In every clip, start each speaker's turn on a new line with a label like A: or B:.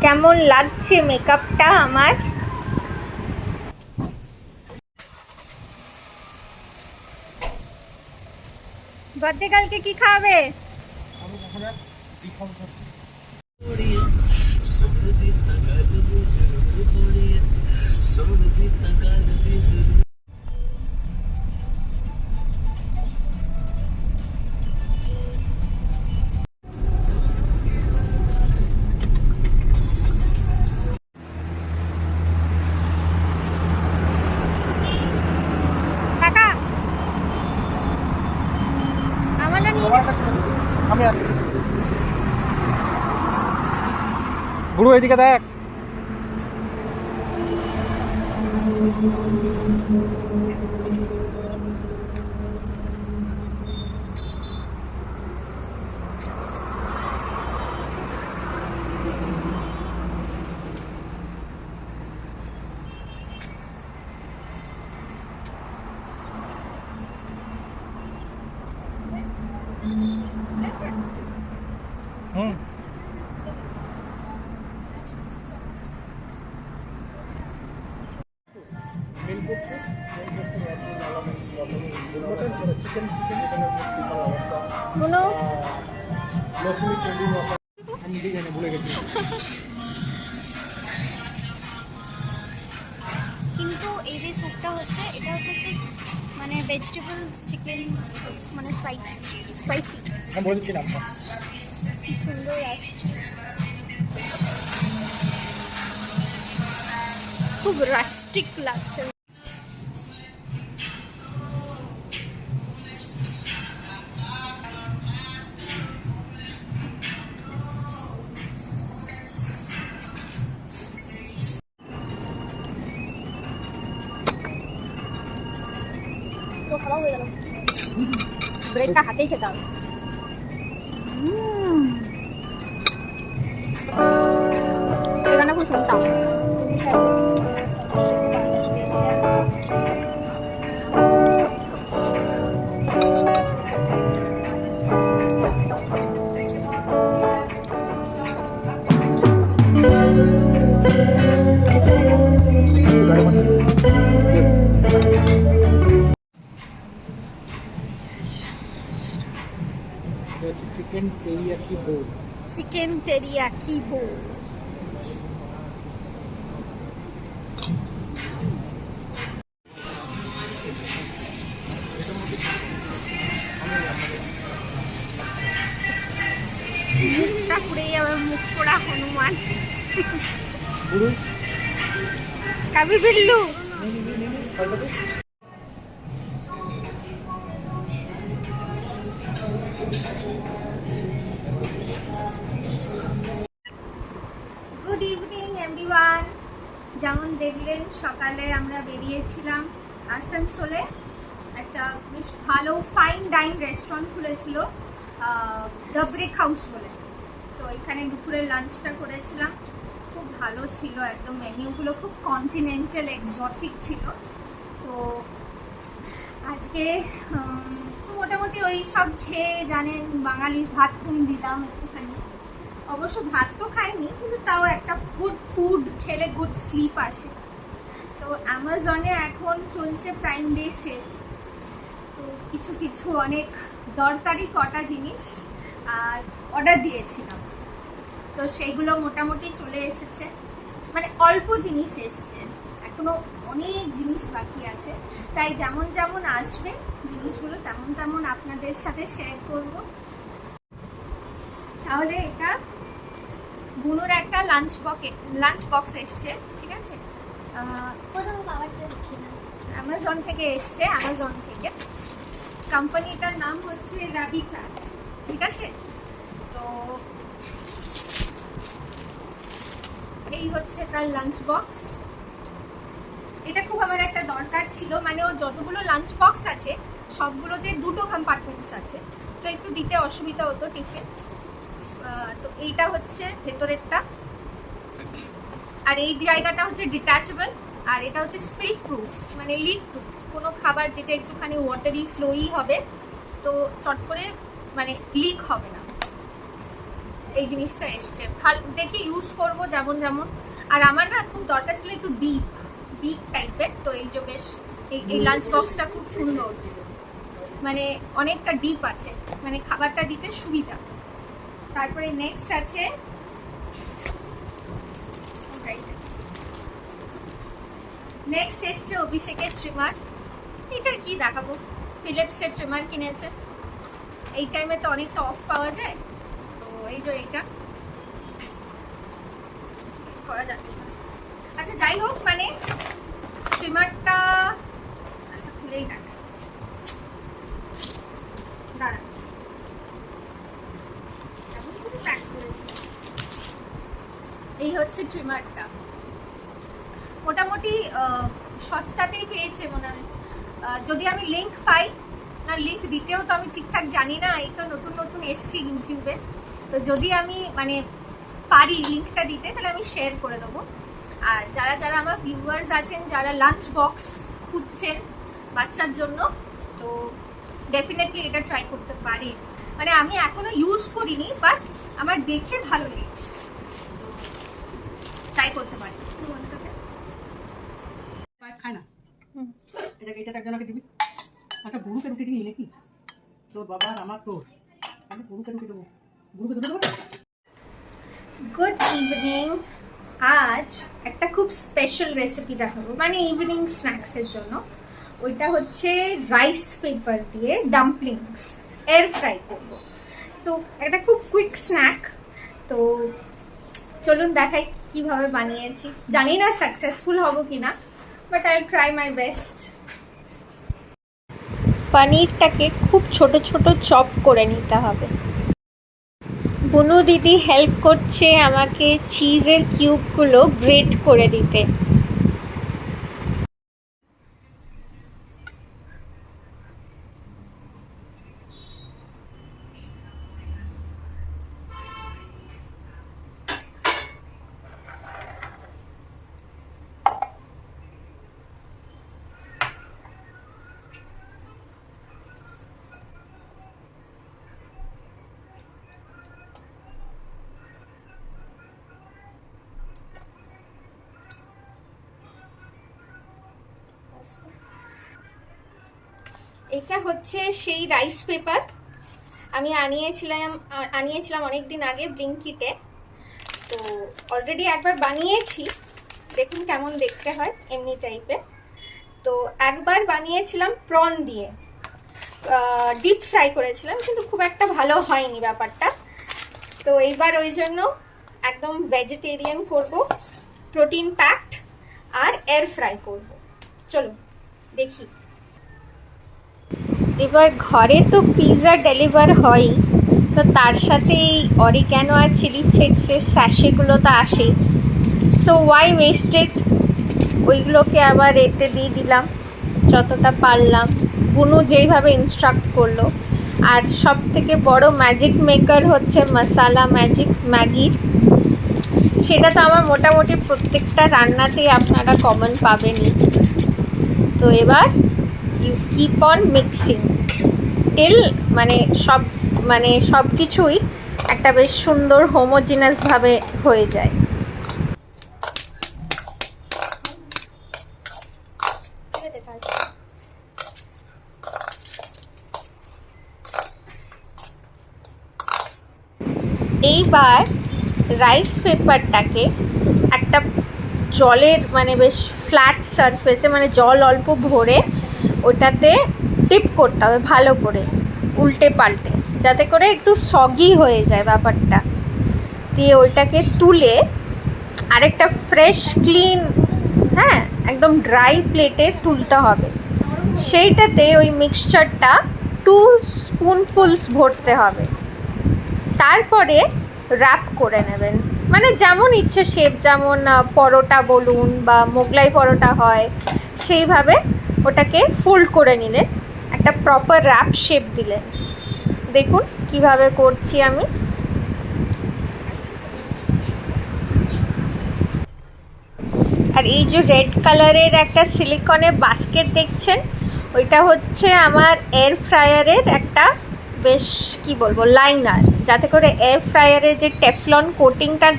A: কেমন লাগছে মেকআপটা আমার? বার্থডে কালকে কি খাবে?
B: গুরু এদিকে দেখ।
C: কিন্তু এই যে স্যুপটা হচ্ছে, এটা হচ্ছে একটু মানে ভেজিটেবলস চিকেন মানে স্পাইসি
B: আমি বলে দিচ্ছি নামটা।
C: কি সুন্দর লাগছে,
A: খুব রাস্টিক লাগছে।
C: তো খাওয়া হয়ে গেল।
A: ব্রেডটা হাতেই খেতে হবে। এখানে খুব শুনতাম
B: chicken teriyaki bowl.
A: Chicken teriyaki bowl. মুখটা পুড়ে যাবে, মুখ পোড়া হনুমান। কাবি বিল্লু। Good evening everyone. যেমন দেখলেন সকালে আমরা বেরিয়েছিলাম আসানসোলে। একটা বেশ ভালো ফাইন ডাইন রেস্টুরেন্ট খুলেছিল দ্য ব্রিক হাউস বলে। তো এখানে দুপুরে লাঞ্চটা করেছিলাম, খুব ভালো ছিল একদম। মেনিউগুলো খুব কন্টিনেন্টাল এক্সোটিক ছিল। তো আজকে তো মোটামুটি ওই সব খেয়ে জানেন বাঙালির ভাত ঘুম দিলাম একটুখানি। অবশ্য ভাত তো খাইনি, কিন্তু তাও একটা গুড ফুড খেলে গুড স্লিপ আসে। তো অ্যামাজনে এখন চলছে প্রাইম ডে সেল। তো কিছু কিছু অনেক দরকারি কটা জিনিস আর অর্ডার দিয়েছিলাম, তো সেইগুলো মোটামুটি চলে এসেছে। মানে অল্প জিনিস এসছে, এখনো অনেক জিনিস বাকি আছে। তাই যেমন যেমন আসবে জিনিসগুলো তেমন তেমন আপনাদের সাথে শেয়ার করব। তাহলে এটা বুনুর একটা লাঞ্চ বক্স এসছে, ঠিক আছে? অ্যামাজন থেকে এসছে, অ্যামাজন থেকে। কোম্পানিটার নাম হচ্ছে র্যাবিটাট, ঠিক আছে? তো এই হচ্ছে তার লাঞ্চ বক্স। এটা খুব আমার একটা দরকার ছিল, মানে ওর যতগুলো লাঞ্চ বক্স আছে সবগুলোতে দুটো কম্পার্টমেন্টস আছে, তো একটু দিতে অসুবিধা হতো টিফিন। তো এইটা হচ্ছে ভেতরেরটা, আর এই জায়গাটা হচ্ছে ডিট্যাচেবল, আর এটা হচ্ছে স্পিল প্রুফ মানে লিক প্রুফ। কোনো খাবার যেটা একটুখানি ওয়াটারি ফ্লোই হবে তো চট করে মানে লিক হবে না। এই জিনিসটা এসছে, ভালো দেখে ইউজ করব যেমন যেমন। আর আমার না খুব দরকার ছিল একটু ডিপ ডিপ টাইপের, তো এই যে বেশ এই লাঞ্চ বক্সটা খুব সুন্দর, মানে অনেকটা ডিপ আছে, মানে খাবারটা দিতে সুবিধা। তারপরে নেক্সট আছে নেক্সট এসছে অভিষেকের ট্রিমার। এটা কি দেখাবো, ফিলিপসের ট্রিমার কিনেছে। এই টাইমে তো অনেকটা অফ পাওয়া যায়, তো এই যে এইটা করা যাচ্ছে না। আচ্ছা যাই হোক, মানে ট্রিমারটা আচ্ছা খুলেই দেখা, দাঁড়ান প্যাক করেছি। এই হচ্ছে ট্রিমারটা, মোটামুটি সস্তাতেই পেয়েছে মনে হয়। যদি আমি লিংক পাই, না লিংক দিতেও তো আমি ঠিকঠাক জানি না, এই তো নতুন নতুন এসছি ইউটিউবে, তো যদি আমি মানে পারি লিংকটা দিতে তাহলে আমি শেয়ার করে দেবো। আর যারা যারা আমার ভিউয়ার্স আছেন, যারা লাঞ্চ বক্স খুঁজছেন বাচ্চার জন্য, তো ডেফিনেটলি এটা ট্রাই করতে পারে। মানে আমি এখনো ইউজ করিনি, বাট আমার দেখে ভালো লেগেছে, ট্রাই করতে পারি।
D: খায় না, এটা একজনকে দিবি। আচ্ছা বুড়ুকে রুটি দিয়ে নাকি তোর বাবার আমার তোর, আমি বুড়ুকে রুটি দেবো, বুড়ুকে দুটো দেবো।
A: Good evening. আজ একটা খুব স্পেশাল রেসিপি দেখাবো, মানে ইভিনিং স্ন্যাক্সের জন্য। ওইটা হচ্ছে রাইস পেপার দিয়ে ডাম্পলিংস এয়ার ফ্রাই করবো। তো একটা খুব কুইক স্ন্যাক, তো চলুন দেখাই কিভাবে বানিয়েছি। জানি না সাকসেসফুল হব কিনা, but I try my best. পনিরটাকে খুব ছোট ছোট চপ করে নিতে হবে। বুনু দিদি হেল্প করছে আমাকে চিজের কিউবগুলো গ্রেট করে দিতে। এটা হচ্ছে সেই রাইস পেপার, আমি আনিয়েছিলাম অনেক দিন আগে ব্লিঙ্কিটে। তো অলরেডি একবার বানিয়েছি, দেখুন কেমন দেখতে হয়, এমনি টাইপের। তো একবার বানিয়েছিলাম প্রন দিয়ে, ডিপ ফ্রাই করেছিলাম, কিন্তু খুব একটা ভালো হয়নি ব্যাপারটা। তো এইবার ওই জন্য একদম ভেজিটেরিয়ান করব, প্রোটিন প্যাকড, আর এয়ার ফ্রাই করব। চলো দেখি। এবার ঘরে তো পিৎজা ডেলিভার হয়, তো তার সাথে এই অরিগ্যানো আর চিলি ফ্লেক্সের স্যাশেগুলো তো আসেই। সো ওয়াই ওয়েস্টেড, ওইগুলোকে আবার এতে দিয়ে দিলাম যতটা পারলাম, বুনু যেইভাবে ইনস্ট্রাক্ট করলো। আর সব থেকে বড় ম্যাজিক মেকার হচ্ছে মশালা ম্যাজিক ম্যাগির, সেটা তো আমার মোটামুটি প্রত্যেকটা রান্নাতেই আপনারা কমন পাবেনই। তো এবার you keep on mixing till মানে সব কিছুই একটা বেশ সুন্দর হোমোজিনাসভাবে হয়ে যায়। এইবার রাইস পেপারটাকে একটা জলের মানে বেশ ফ্ল্যাট সারফেসে, মানে জল অল্প ভরে ওটাতে ডিপ করতে হবে ভালো করে, উল্টে পাল্টে, যাতে করে একটু সগি হয়ে যায় ব্যাপারটা। দিয়ে ওইটাকে তুলে আরেকটা ফ্রেশ ক্লিন, হ্যাঁ একদম ড্রাই প্লেটে তুলতে হবে। সেইটাতে ওই মিক্সচারটা 2 স্পুনফুলস ভরতে হবে। তারপরে র্যাপ করে নেবেন, মানে যেমন ইচ্ছে শেপ, যেমন পরোটা বলুন বা মোগলাই পরোটা হয় সেইভাবে ওটাকে ফোল্ড করে নিলেন, একটা প্রপার র্যাপ শেপ দিলেন। দেখুন কিভাবে করছি আমি। আর এই যে রেড কালারের একটা সিলিকনের বাস্কেট দেখছেন, ওইটা হচ্ছে আমার এয়ার ফ্রায়ারের একটা বেশ কি বলবো লাইনার, যাতে করে এয়ার ফ্রায়ারের যে টেফলন কোটিংটা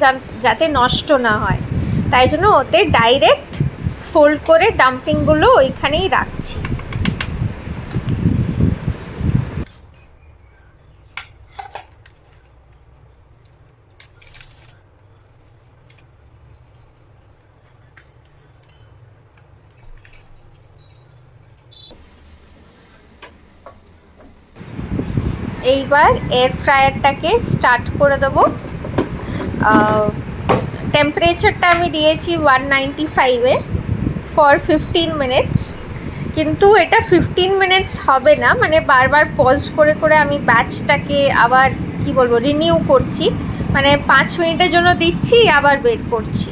A: যাতে নষ্ট না হয়, তাই জন্য ওতে ডাইরেক্ট ফোল্ড করে ডাম্পলিংগুলো ওইখানেই রাখছি। এইবার এয়ার ফ্রায়ারটাকে স্টার্ট করে দেবো। টেম্পারেচারটা আমি দিয়েছি 195-এ ফর 15 মিনিটস, কিন্তু এটা 15 মিনিটস হবে না, মানে বারবার পজ করে করে আমি ব্যাচটাকে আবার কি বলবো রিনিউ করছি, মানে 5 মিনিটের জন্য দিচ্ছি আবার বের করছি।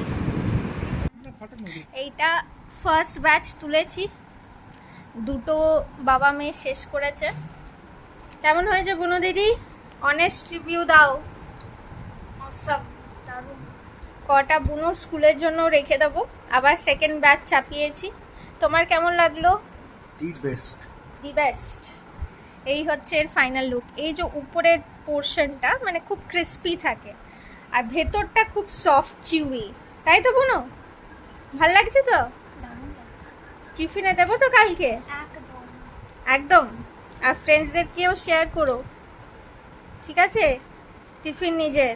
A: এইটা ফার্স্ট ব্যাচ তুলেছি, দুটো বাবা মেয়ে শেষ করেছে। কেমন হয়েছে বুনু দিদি? অনেস্ট রিভিউ দাও। সব দারুণ। কটা বুনুর স্কুলের জন্য রেখে দেবো, আবার সেকেন্ড ব্যাচ চাপিয়েছি। তোমার কেমন লাগলো?
B: The best.
A: The best. এই হচ্ছে এর ফাইনাল লুক। এই যে উপরের পোর্শনটা মানে খুব ক্রিস্পি থাকে, আর ভেতরটা খুব সফট চিউই, তাই তো বুনু? ভাল লাগছে তো? টিফিনে দেবো তো কালকে
C: একদম
A: একদম। আর ফ্রেন্ডসদেরকেও শেয়ার করো, ঠিক আছে? টিফিন নিজের।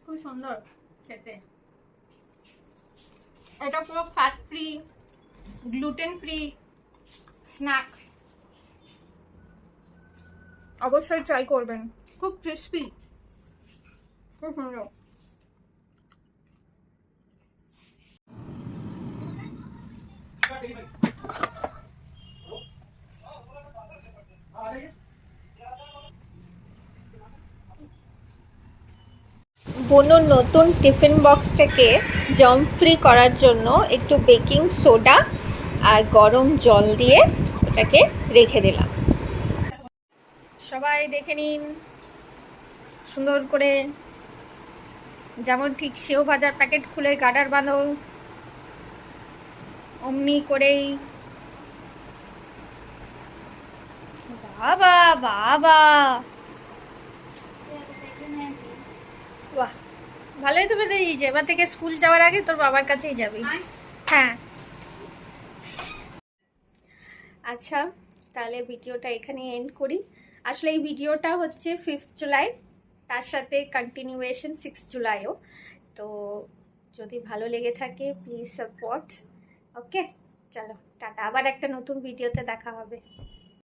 A: খুব সুন্দর খেতে। এটা পুরো fat free, gluten free snack, অবশ্যই ট্রাই করবেন। খুব ক্রিস্পি, খুব সুন্দর। বনুর নতুন টিফিন বক্সটাকে জার্ম ফ্রি করার জন্য একটু বেকিং সোডা আর গরম জল দিয়ে ওটাকে রেখে দিলাম। সবাই দেখে নিন সুন্দর করে, যেমন ঠিক সেও ভাজার প্যাকেট খুলে গার্ডার বাঁধো অমনি করেই। বাবা বাবা, বাহ, ভালোই তো বেঁধে দিয়েছে। এবার থেকে স্কুল যাওয়ার আগে তোর বাবার কাছেই যাবি। হ্যাঁ, আচ্ছা তাহলে ভিডিওটা এখানে এন্ড করি। আসলে এই ভিডিওটা হচ্ছে 5th জুলাই, তার সাথে কন্টিনিউয়েশন 6th জুলাইও। তো যদি ভালো লেগে থাকে প্লিজ সাপোর্ট। ওকে, চলো টাটা, আবার একটা নতুন ভিডিওতে দেখা হবে।